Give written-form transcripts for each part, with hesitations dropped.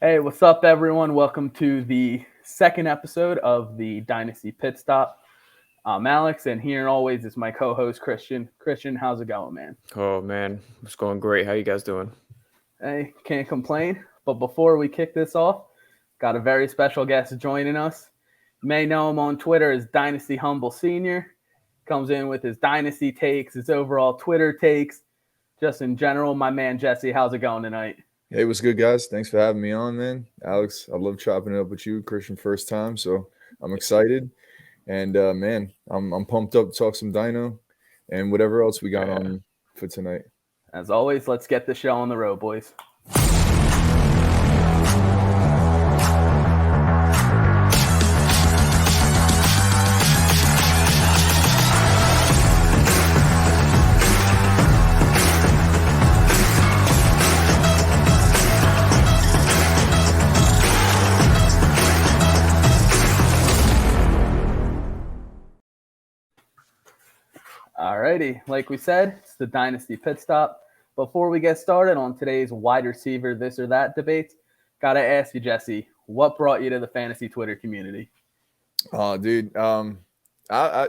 Hey, what's up, everyone? Welcome to the second episode of the Dynasty Pit Stop. I'm Alex, and here always is my co-host Cristian. Cristian, how's it going, man? Oh man, it's going great. How you guys doing? Hey, can't complain. But before we kick this off, got a very special guest joining us. You may know him on Twitter as Dynasty Humble Senior. Comes in with his Dynasty takes, his overall Twitter takes, just in general. My man Jesse, how's it going tonight? Hey, what's good, guys? Thanks for having me on, man. Alex, I love chopping it up with you, Cristian, first time, so I'm excited. And man, I'm pumped up to talk some Dino and whatever else we got on for tonight. As always, let's get the show on the road, boys. Alrighty, like we said, it's the Dynasty Pit Stop. Before we get started on today's wide receiver this or that debate, gotta ask you, Jesse, what brought you to the fantasy Twitter community? Oh, dude,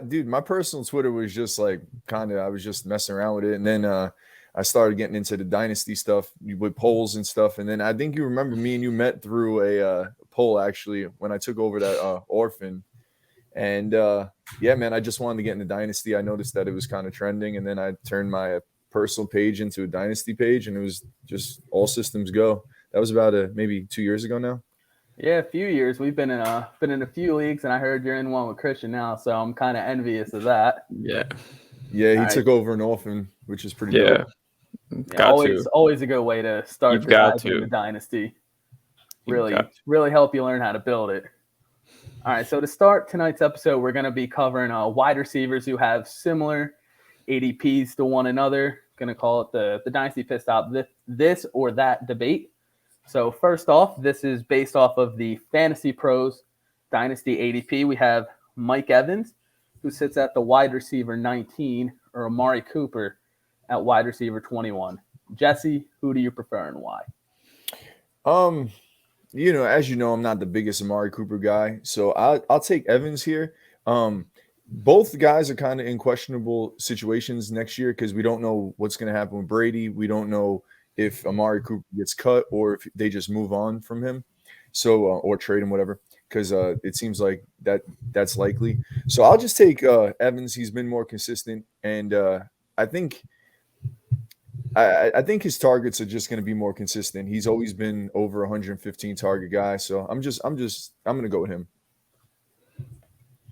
dude, my personal Twitter was just like I was just messing around with it, and then I started getting into the Dynasty stuff with polls and stuff, and then I think you remember me and you met through a poll actually when I took over that orphan. And yeah, man, I just wanted to get into Dynasty. I noticed that it was kind of trending, and then I turned my personal page into a Dynasty page, and it was just all systems go. That was about maybe 2 years ago now. Yeah, a few years. We've been in a few leagues, and I heard you're in one with Cristian now, so I'm kind of envious of that. Yeah, he took over an orphan, which is pretty dope. Yeah, always a good way to start the guys in the Dynasty. Really help you learn how to build it. All right, so to start tonight's episode, we're going to be covering wide receivers who have similar ADPs to one another. Going to call it the Dynasty Pit Stop, this or that debate. So first off, this is based off of the Fantasy Pros Dynasty ADP. We have Mike Evans, who sits at the wide receiver 19, or Amari Cooper at wide receiver 21. Jesse, who do you prefer and why? As you know, I'm not the biggest Amari Cooper guy, so I'll take Evans here. Both guys are kind of in questionable situations next year because we don't know what's going to happen with Brady. We don't know if Amari Cooper gets cut or if they just move on from him, so or trade him, whatever. Because it seems like that's likely. So I'll just take Evans. He's been more consistent, and I think his targets are just going to be more consistent. He's always been over 115 target guy, so I'm going to go with him.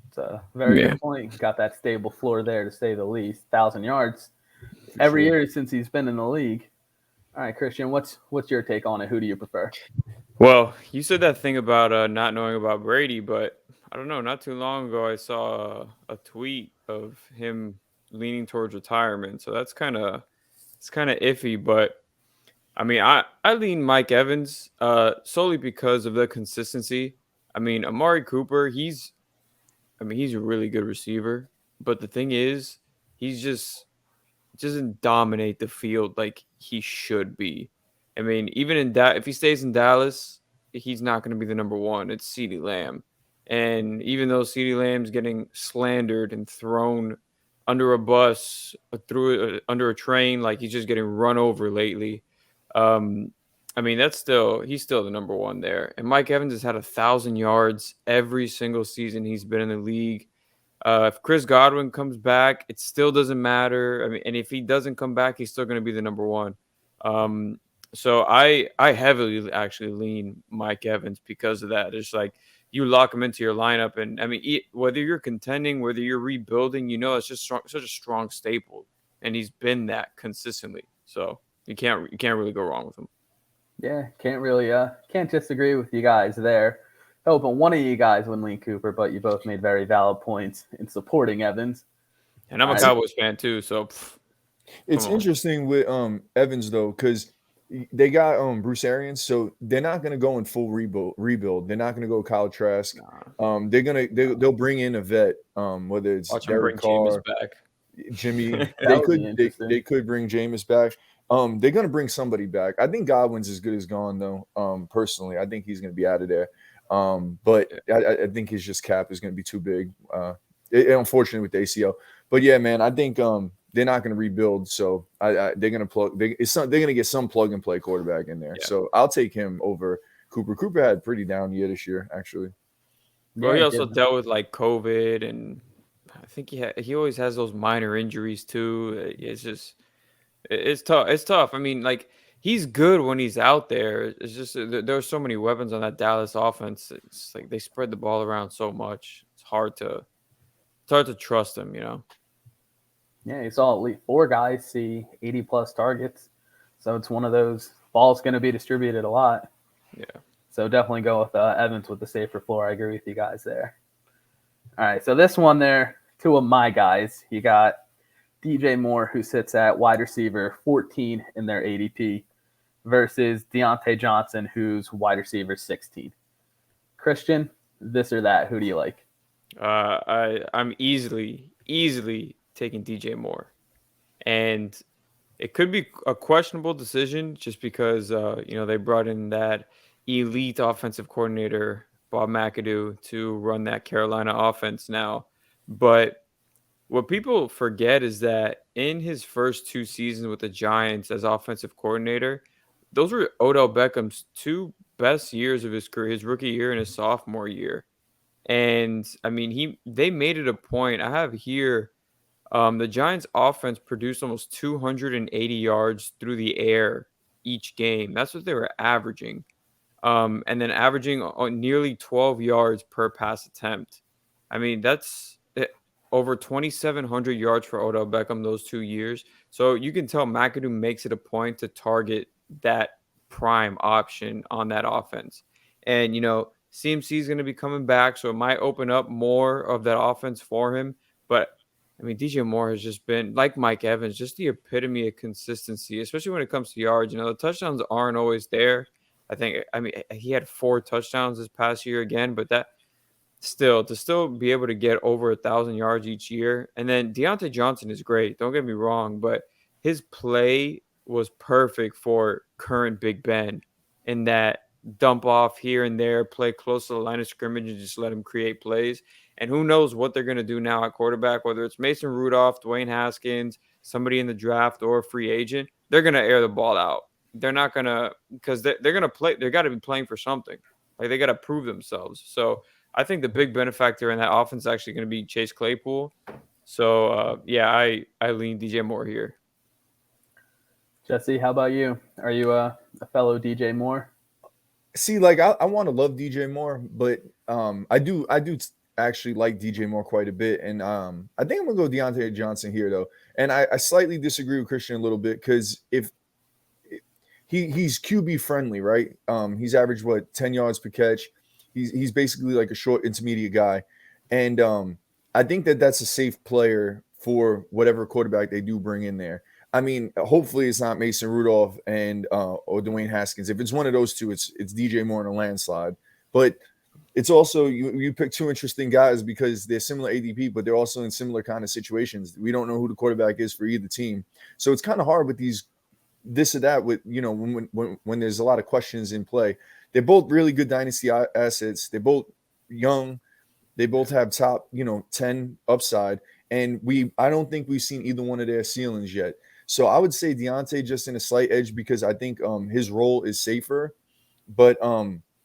It's a very good point. Got that stable floor there, to say the least. 1,000 yards every year since he's been in the league. All right, Cristian, what's your take on it? Who do you prefer? Well, you said that thing about not knowing about Brady, but I don't know. Not too long ago, I saw a tweet of him leaning towards retirement, so that's kind of iffy. But I mean, I lean Mike Evans solely because of the consistency. I mean, Amari Cooper, he's a really good receiver, but the thing is, he doesn't dominate the field like he should be. I mean, even if he stays in Dallas, he's not going to be the number one. It's CeeDee Lamb, and even though CeeDee Lamb's getting slandered and thrown under a bus, under a train, like he's just getting run over lately. I mean, he's still the number one there. And Mike Evans has had 1,000 yards every single season he's been in the league. If Chris Godwin comes back, it still doesn't matter. I mean, and if he doesn't come back, he's still going to be the number one. So I heavily actually lean Mike Evans because of that. It's like you lock him into your lineup, and I mean, whether you're contending, whether you're rebuilding, it's just such a strong staple, and he's been that consistently. So you can't really go wrong with him. Yeah, can't disagree with you guys there. Hoping one of you guys would lean Cooper, but you both made very valid points in supporting Evans. And I'm a Cowboys fan too, so it's interesting with Evans though, because they got Bruce Arians, so they're not going to go in full rebuild. They're not going to go Kyle Trask. They'll bring in a vet, whether it's Derek Carr, back. Jimmy. They could bring Jameis back. They're gonna bring somebody back. I think Godwin's as good as gone though. Personally, I think he's gonna be out of there. But I think his just cap is gonna be too big. Unfortunately with the ACL. But yeah, man, I think they're not gonna rebuild. So they're gonna they're gonna get some plug and play quarterback in there. Yeah. So I'll take him over Cooper. Cooper had a pretty down year this year, actually. Well, he also dealt with like COVID, and I think he always has those minor injuries too. It's tough. It's tough. I mean, like he's good when he's out there. It's just there are so many weapons on that Dallas offense. It's like they spread the ball around so much. It's hard to trust him, you know. Yeah, he saw at least 4 guys see 80+ targets, so it's one of those balls going to be distributed a lot. Yeah. So definitely go with Evans with the safer floor. I agree with you guys there. All right, so this one there, 2 of my guys. You got DJ Moore, who sits at wide receiver 14 in their ADP, versus Deontay Johnson, who's wide receiver 16. Cristian, this or that, who do you like? I'm easily taking DJ Moore, and it could be a questionable decision just because they brought in that elite offensive coordinator Bob McAdoo to run that Carolina offense now. But what people forget is that in his first 2 seasons with the Giants as offensive coordinator, those were Odell Beckham's 2 best years of his career, his rookie year and his sophomore year. And I mean, they made it a point. I have here the Giants offense produced almost 280 yards through the air each game. That's what they were averaging. And then averaging nearly 12 yards per pass attempt. I mean, that's over 2,700 yards for Odell Beckham those 2 years. So you can tell McAdoo makes it a point to target that prime option on that offense. And, CMC is going to be coming back, so it might open up more of that offense for him. But, I mean, DJ Moore has just been, like Mike Evans, just the epitome of consistency, especially when it comes to yards. The touchdowns aren't always there. He had 4 touchdowns this past year again, but that to still be able to get over 1,000 yards each year. And then Deontay Johnson is great. Don't get me wrong, but his play was perfect for current Big Ben in that dump off here and there, play close to the line of scrimmage and just let him create plays. And who knows what they're going to do now at quarterback, whether it's Mason Rudolph, Dwayne Haskins, somebody in the draft or a free agent, they're going to air the ball out. They're not going to, because they're going to play. They got to be playing for something. Like they got to prove themselves. So I think the big benefactor in that offense is actually going to be Chase Claypool. So I lean DJ Moore here. Jesse, how about you? Are you a fellow DJ Moore? See, like I want to love DJ Moore, but I do actually like DJ Moore quite a bit, and I think I'm gonna go Deontay Johnson here though. And I slightly disagree with Cristian a little bit because if he's QB friendly, right? He's averaged 10 yards per catch. He's basically like a short intermediate guy, and I think that's a safe player for whatever quarterback they do bring in there. I mean, hopefully it's not Mason Rudolph and or Dwayne Haskins. If it's one of those two, it's DJ Moore in a landslide. But it's also you pick 2 interesting guys because they're similar ADP, but they're also in similar kind of situations. We don't know who the quarterback is for either team, so it's kind of hard with this or that. With when there's a lot of questions in play, they're both really good dynasty assets. They're both young. They both have top 10 upside, and I don't think we've seen either one of their ceilings yet. So I would say Deontay just in a slight edge because I think his role is safer, but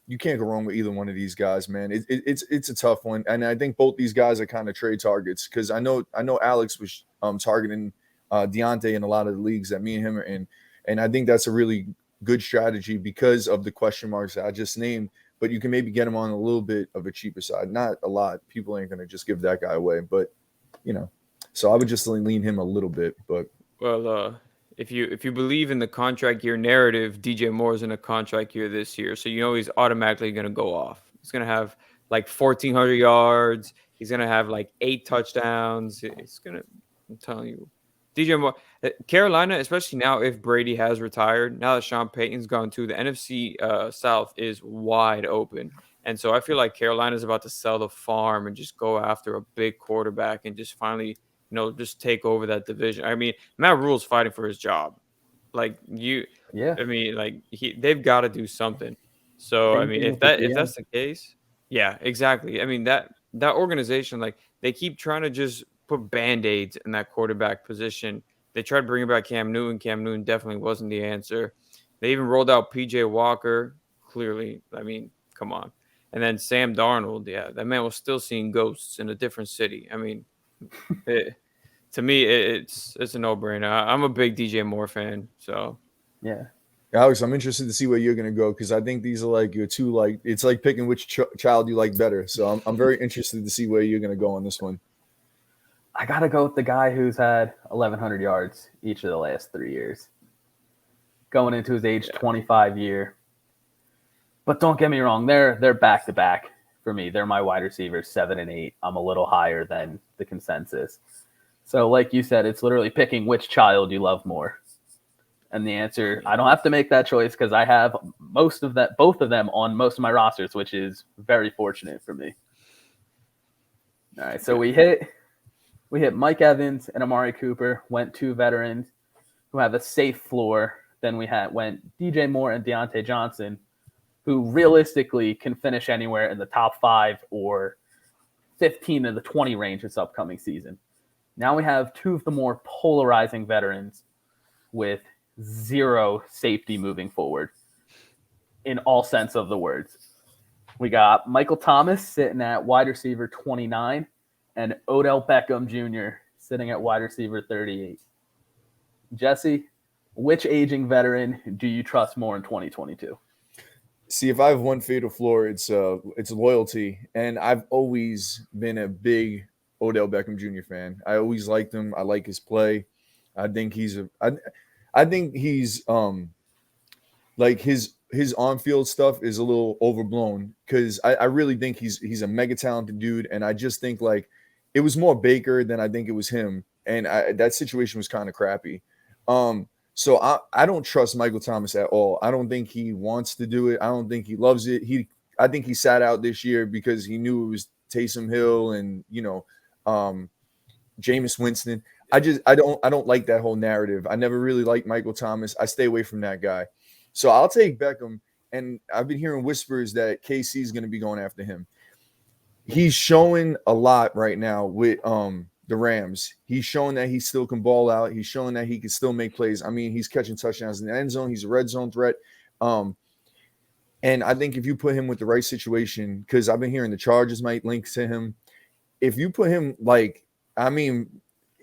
you can't go wrong with either one of these guys, man. It's a tough one, and I think both these guys are kind of trade targets because I know Alex was targeting Deontay in a lot of the leagues that me and him are in, and I think that's a really good strategy because of the question marks that I just named. But you can maybe get him on a little bit of a cheaper side, not a lot. People ain't gonna just give that guy away, but so I would just lean him a little bit, but. Well, if you believe in the contract year narrative, DJ Moore's in a contract year this year, so he's automatically going to go off. He's going to have like 1,400 yards. He's going to have like 8 touchdowns. I'm telling you, DJ Moore, Carolina, especially now if Brady has retired, now that Sean Payton's gone too, the NFC South is wide open. And so I feel like Carolina's about to sell the farm and just go after a big quarterback and just finally – just take over that division. I mean, Matt Rule's fighting for his job. Like Yeah. I mean, like they've got to do something. So Same I mean, thing with the if GM. that's the case, yeah, exactly. I mean that organization, like they keep trying to just put band-aids in that quarterback position. They tried bringing back Cam Newton. Cam Newton definitely wasn't the answer. They even rolled out PJ Walker. Clearly, I mean, come on. And then Sam Darnold, yeah, that man was still seeing ghosts in a different city. I mean, to me, it's a no-brainer. I'm a big DJ Moore fan, so yeah. Alex, I'm interested to see where you're gonna go because I think these are like your two like it's like picking which child you like better. So I'm very interested to see where you're gonna go on this one. I gotta go with the guy who's had 1,100 yards each of the last 3 years, going into his age 25 year. But don't get me wrong, they're back to back for me. They're my wide receivers 7 and 8. I'm a little higher than the consensus. So, like you said, it's literally picking which child you love more. And the answer, I don't have to make that choice because I have both of them on most of my rosters, which is very fortunate for me. All right, so we hit Mike Evans and Amari Cooper, went 2 veterans who have a safe floor. Then went DJ Moore and Deontay Johnson, who realistically can finish anywhere in the top 5 or 15 to the 20 range this upcoming season. Now we have 2 of the more polarizing veterans with 0 safety moving forward in all sense of the words. We got Michael Thomas sitting at wide receiver 29 and Odell Beckham Jr. sitting at wide receiver 38. Jesse, which aging veteran do you trust more in 2022? See, if I have one fatal flaw, it's loyalty, and I've always been a big Odell Beckham Jr. fan. I always liked him. I like his play. I think he's like his on-field stuff is a little overblown because I really think he's a mega talented dude, and I just think like it was more Baker than I think it was him, and that situation was kind of crappy. So I don't trust Michael Thomas at all. I don't think he wants to do it. I don't think he loves it. I think he sat out this year because he knew it was Taysom Hill and Jameis Winston. I don't like that whole narrative. I never really liked Michael Thomas. I stay away from that guy. So I'll take Beckham, and I've been hearing whispers that KC is going to be going after him. He's showing a lot right now with the Rams. He's showing that he still can ball out. He's showing that he can still make plays. I mean, he's catching touchdowns in the end zone. He's a red zone threat. And I think if you put him with the right situation, because I've been hearing the Chargers might link to him. If you put him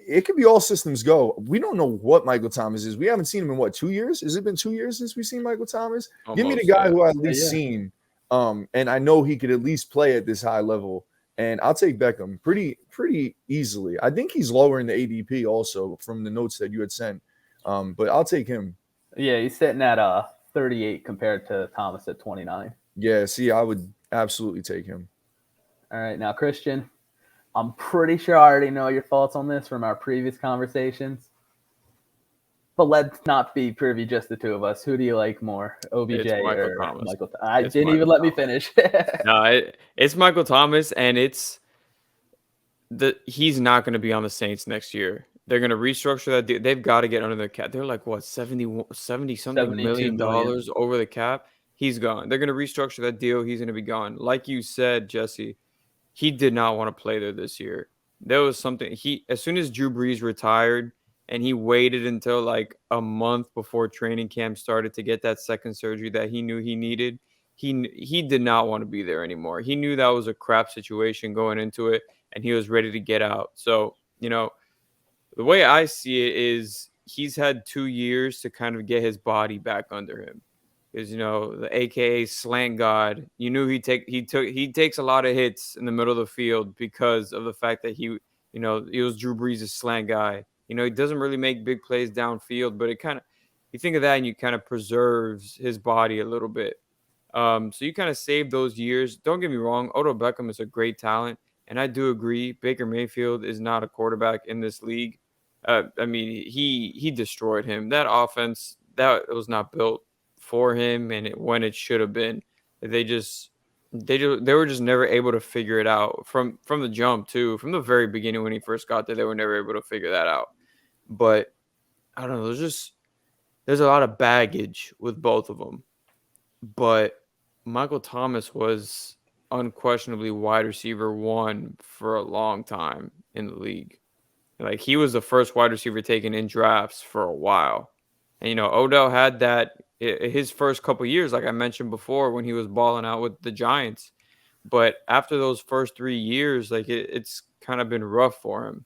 it could be all systems go. We don't know what Michael Thomas is. We haven't seen him in 2 years? Has it been 2 years since we've seen Michael Thomas? Almost, give me the guy who I at least seen. And I know he could at least play at this high level. And I'll take Beckham pretty easily. I think he's lower in the ADP also from the notes that you had sent. But I'll take him. Yeah, he's sitting at 38 compared to Thomas at 29. Yeah, see, I would absolutely take him. All right, now, Cristian, I'm pretty sure I already know your thoughts on this from our previous conversations. But let's not be privy just the 2 of us. Who do you like more, OBJ or Michael Thomas? I didn't even let me finish. No, it's Michael Thomas, and he's not going to be on the Saints next year. They're going to restructure that deal. They've got to get under the cap. They're like, what, $70-something million over the cap? He's gone. They're going to restructure that deal. He's going to be gone. Like you said, Jesse, he did not want to play there this year. There was something. As soon as Drew Brees retired, and he waited until like a month before training camp started to get that second surgery that he knew he needed. He did not want to be there anymore. He knew that was a crap situation going into it, and he was ready to get out. So, the way I see it is he's had 2 years to kind of get his body back under him. Because, the AKA slant god, he takes a lot of hits in the middle of the field because of the fact that he was Drew Brees' slant guy. He doesn't really make big plays downfield, but you think of that and you kind of preserves his body a little bit. So you kind of save those years. Don't get me wrong. Odell Beckham is a great talent. And I do agree. Baker Mayfield is not a quarterback in this league. I mean, he destroyed him. That offense, that was not built for him when it should have been. They were just never able to figure it out from the jump too. From the very beginning when he first got there, they were never able to figure that out. But I don't know. there's a lot of baggage with both of them. But Michael Thomas was unquestionably wide receiver 1 for a long time in the league. Like, he was the first wide receiver taken in drafts for a while. And, Odell had that his first couple years, like I mentioned before, when he was balling out with the Giants. But after those first 3 years, like, it's kind of been rough for him.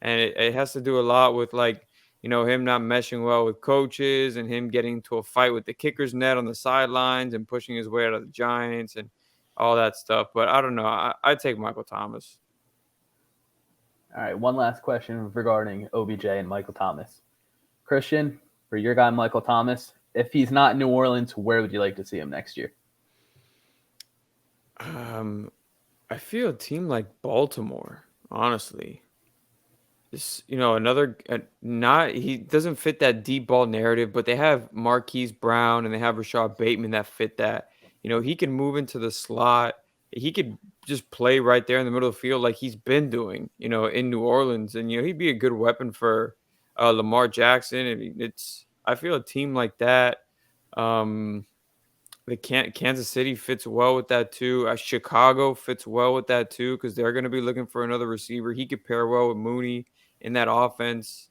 And it has to do a lot with, like, him not meshing well with coaches and him getting into a fight with the kicker's net on the sidelines and pushing his way out of the Giants and all that stuff. But I don't know. I'd take Michael Thomas. All right, one last question regarding OBJ and Michael Thomas. Cristian, for your guy Michael Thomas, if he's not in New Orleans, where would you like to see him next year? I feel a team like Baltimore, honestly. Just, he doesn't fit that deep ball narrative, but they have Marquise Brown and they have Rashad Bateman that fit that. He can move into the slot. He could just play right there in the middle of the field like he's been doing, in New Orleans. And, he'd be a good weapon for Lamar Jackson. I mean, I feel a team like that. Kansas City fits well with that too. Chicago fits well with that too because they're going to be looking for another receiver. He could pair well with Mooney in that offense.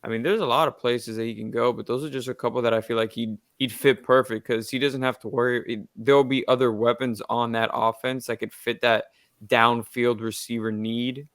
I mean, there's a lot of places that he can go, but those are just a couple that I feel like he'd fit perfect because he doesn't have to worry. There'll be other weapons on that offense that could fit that downfield receiver need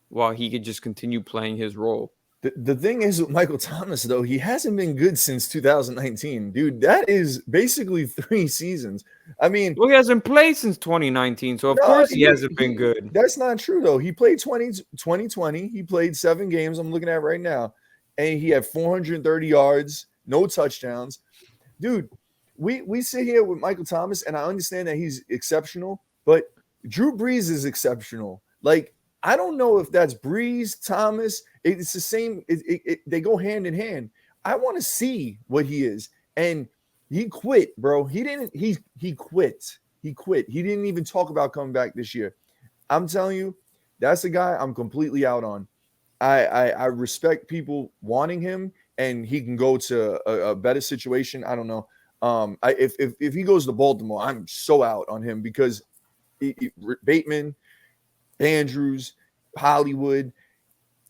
while he could just continue playing his role. The thing is with Michael Thomas, though, he hasn't been good since 2019. Dude, that is basically 3 seasons. I mean, well, he hasn't played since 2019, so of course he hasn't been good. That's not true, though. He played 2020. He played 7 games. I'm looking at right now. And he had 430 yards, no touchdowns. Dude, we sit here with Michael Thomas, and I understand that he's exceptional, but Drew Brees is exceptional. Like, I don't know if that's Brees, Thomas. It's the same. They go hand in hand. I want to see what he is. And he quit, bro. He quit. He quit. He didn't even talk about coming back this year. I'm telling you, that's the guy I'm completely out on. I respect people wanting him, and he can go to a better situation. I don't know. If he goes to Baltimore, I'm so out on him because Bateman, Andrews, Hollywood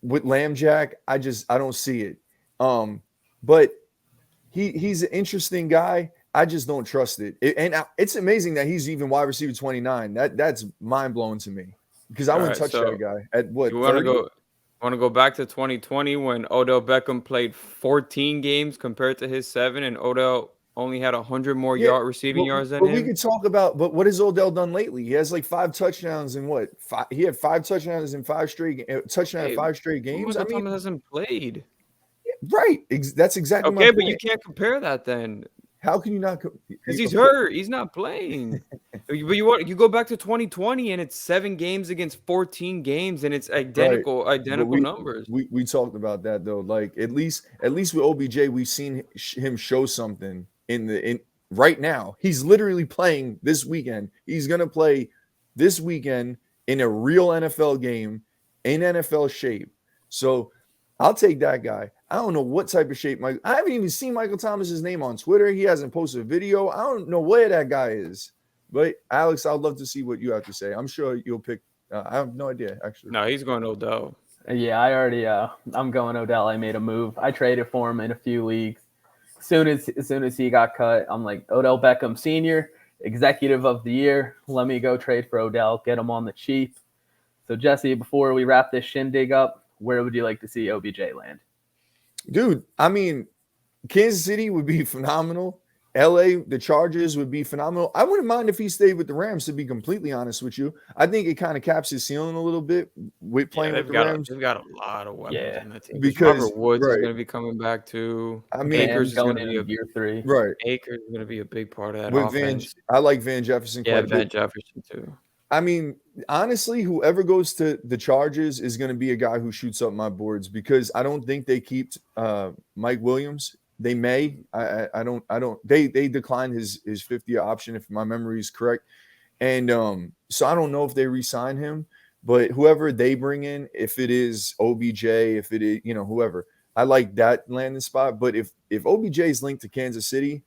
with Lambjack, I don't see it. But he's an interesting guy. I just don't trust it. And it's amazing that he's even wide receiver 29. That's mind blowing to me because I wouldn't touch that guy at what. You want to go back to 2020 when Odell Beckham played 14 games compared to his 7, and Odell only had 100 more receiving yards than him. We could talk about, but what has Odell done lately? He has like 5 touchdowns in what? He had 5 touchdowns in 5 straight games. 5 straight games. Thomas hasn't played. Right. That's exactly my point. But you can't compare that then. How can you not? Because he's hurt. He's not playing. But you go back to 2020 and it's 7 games against 14 games and it's identical numbers. We talked about that though. Like at least with OBJ, we've seen him show something in right now. He's literally playing this weekend. He's gonna play this weekend in a real NFL game in NFL shape. So I'll take that guy. I don't know what type of shape I haven't even seen Michael Thomas's name on Twitter. He hasn't posted a video. I don't know where that guy is. But Alex, I'd love to see what you have to say. I'm sure you'll pick. I have no idea actually. No, he's going Odell. Yeah, I already. I'm going Odell. I made a move. I traded for him in a few leagues. As soon as he got cut, I'm like Odell Beckham Sr., Executive of the Year. Let me go trade for Odell. Get him on the cheap. So Jesse, before we wrap this shindig up, where would you like to see OBJ land? Dude, I mean, Kansas City would be phenomenal. LA, the Chargers would be phenomenal. I wouldn't mind if he stayed with the Rams, to be completely honest with you. I think it kind of caps his ceiling a little bit with playing with the Rams. They've got a lot of weapons in that team. Because Robert Woods is going to be coming back too. I mean, Akers is going to be year 3. Right. Akers is going to be a big part of that with offense. I like Van Jefferson. Yeah, Van Jefferson too. I mean, honestly, whoever goes to the Chargers is going to be a guy who shoots up my boards because I don't think they keep Mike Williams. They may. I don't. They declined his 5th-year option, if my memory is correct. And so I don't know if they re-sign him. But whoever they bring in, if it is OBJ, if it is, whoever, I like that landing spot. But if OBJ is linked to Kansas City,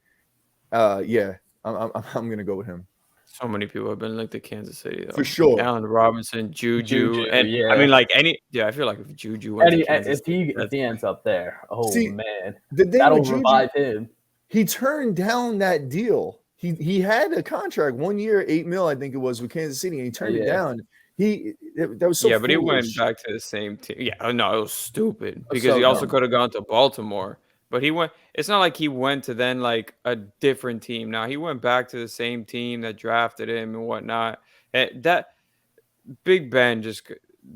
yeah, I'm gonna go with him. So many people have been linked to Kansas City, though. For sure. Allen Robinson, Juju, and yeah. I mean, like I feel like if Juju went to Kansas City, if he ends up there, man, that'll revive him. He turned down that deal. He had a contract 1 year, $8 million, I think it was, with Kansas City, and he turned it down. That was so but foolish. he went back to the same team. Yeah, no, it was stupid because he also could have gone to Baltimore. But he went. It's not like he went to then like a different team. Now he went back to the same team that drafted him and whatnot. And that Big Ben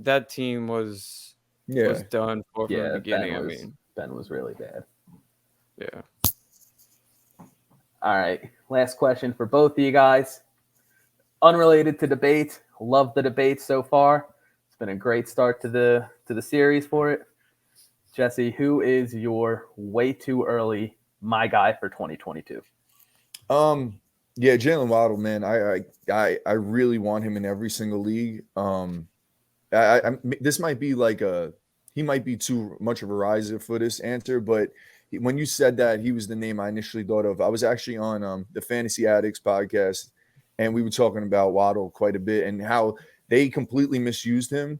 that team was done for from the beginning. Ben was really bad. Yeah. All right. Last question for both of you guys. Unrelated to debate. Love the debate so far. It's been a great start to the series for it. Jesse, who is your way too early my guy for 2022? Yeah, Jaylen Waddle, man. I really want him in every single league. This might be like he might be too much of a riser for this answer, but when you said that, he was the name I initially thought of. I was actually on the Fantasy Addicts podcast, and we were talking about Waddle quite a bit and how they completely misused him,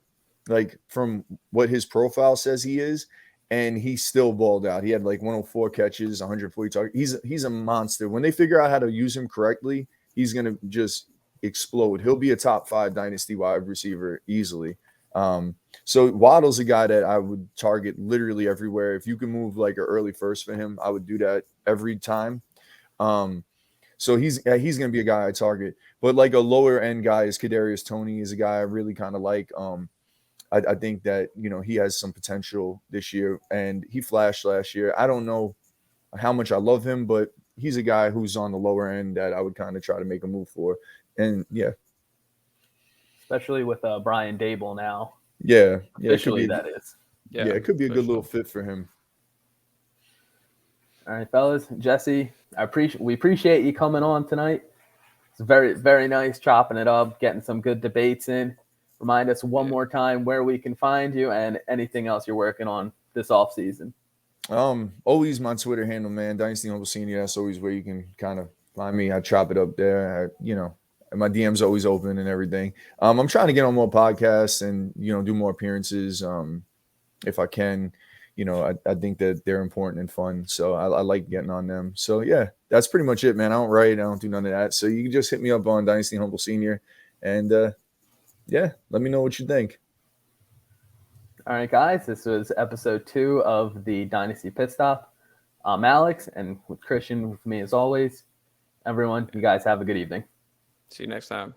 like from what his profile says he is. And he still balled out. He had like 104 catches, 140 targets. He's a monster. When they figure out how to use him correctly, he's going to just explode. He'll be a top 5 dynasty wide receiver easily. So Waddle's a guy that I would target literally everywhere. If you can move like an early first for him, I would do that every time. So he's going to be a guy I target. But like a lower end guy is Kadarius Toney is a guy I really kind of like. I think that, he has some potential this year, and he flashed last year. I don't know how much I love him, but he's a guy who's on the lower end that I would kind of try to make a move for. And yeah. Especially with Brian Dable now. Yeah. Officially, that is. Yeah, it could be a good little fit for him. All right, fellas. Jesse, we appreciate you coming on tonight. It's very, very nice chopping it up, getting some good debates in. Remind us one more time where we can find you and anything else you're working on this offseason. Always my Twitter handle, man. Dynasty Humble Senior. That's always where you can kind of find me. I chop it up there. My DM's always open and everything. I'm trying to get on more podcasts and, do more appearances. If I can, I think that they're important and fun. So I like getting on them. So yeah, that's pretty much it, man. I don't write. I don't do none of that. So you can just hit me up on Dynasty Humble Senior and, yeah, let me know what you think. All right, guys, this was episode 2 of the Dynasty Pit Stop. I'm Alex, and with Cristian with me as always. Everyone, you guys have a good evening. See you next time.